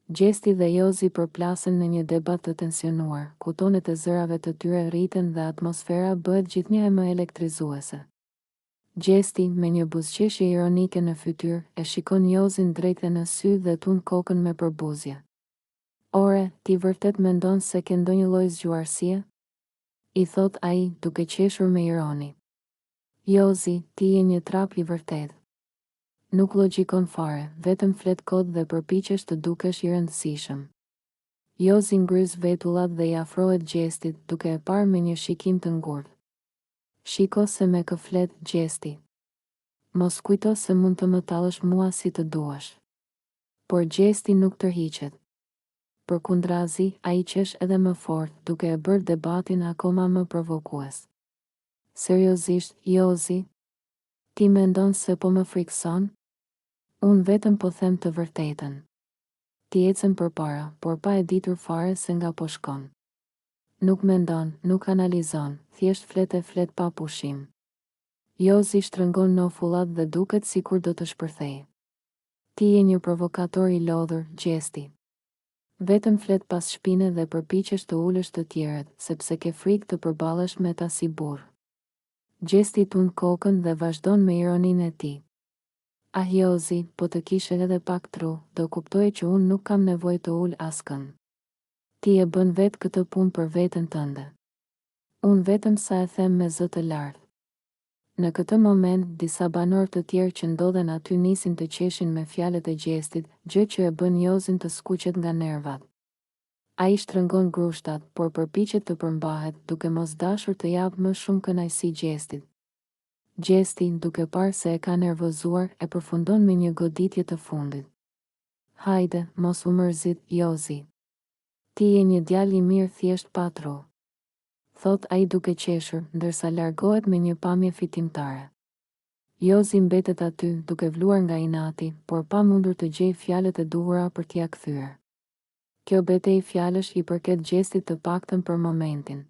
Gjesti dhe Jozi përplasen në një debat të tensionuar, ku tonet e zërave të tyre rriten dhe atmosfera bëhet gjithnjë e më elektrizuese. Gjesti, me një buzëqeshje ironike në fytyrë, e shikon Jozin drejt në sy dhe tund kokën me përbuzje. Ore, ti vërtet mendon se ke ndonjë lloj zgjuarësie? I thot ai, duke qeshur me ironi. Jozi, ti je një trap i vërtet. Nuk logjikon fare, vetëm flet kod dhe përpiqesh të dukesh i rëndësishëm. Jozi ngryz vetullat dhe i afrohet Gjestit, duke e parë me një shikim të ngurtë. Shiko se me kë flet, Gjesti. Mos kujto se mund të më tallësh mua si të duash. Por Gjesti nuk tërhiqet. Përkundrazi, ai qesh edhe më fort, duke e bërë debatin akoma më provokues. Seriozisht, Jozi? Ti mendon se po më frikson? Unë vetëm po them të vërtetën. Ti ecën përpara, por pa e ditur fare se nga po shkon. Nuk mendon, nuk analizon, thjesht flet pa pushim. Jozi shtrëngon nofullat dhe duket sikur do të shpërthejë. Ti je një provokator i lodhur, Gjesti. Vetëm flet pas shpine dhe përpiqesh të ulësh të tjerët, sepse ke frikë të përballesh me ta si burr. Gjesti tund kokën dhe vazhdon me ironinë e tij. Ah Jozi, po të kishe edhe pak tru, do kuptoje që unë nuk kam nevojë të ul askënd. Ti e bën vetë këtë punë për veten tënde. Unë vetëm sa e them me zë të lartë. Në këtë moment, disa banorë të tjerë që ndodhen aty nisin të qeshin me fjalët e Gjestit, gjë që e bën Jozin të skuqet nga nervat. Ai shtrëngon grushtat, por përpiqet të përmbahet, duke mos dashur të japë më shumë kënaqësi Gjestit. Gjesti, duke parë se e ka nervozuar, e përfundon me një goditje të fundit. Hajde, mos u mërzit, Jozi. Ti je një djalë i mirë thjesht pa tru. Thot ai duke qeshur, ndërsa largohet me një pamje fitimtare. Jozi mbetet aty, duke vluar nga inati, por pa mundur të gjejë fjalët e duhura për t'ia kthyer. Kjo betejë fjalësh i përket Gjestit të paktën për momentin.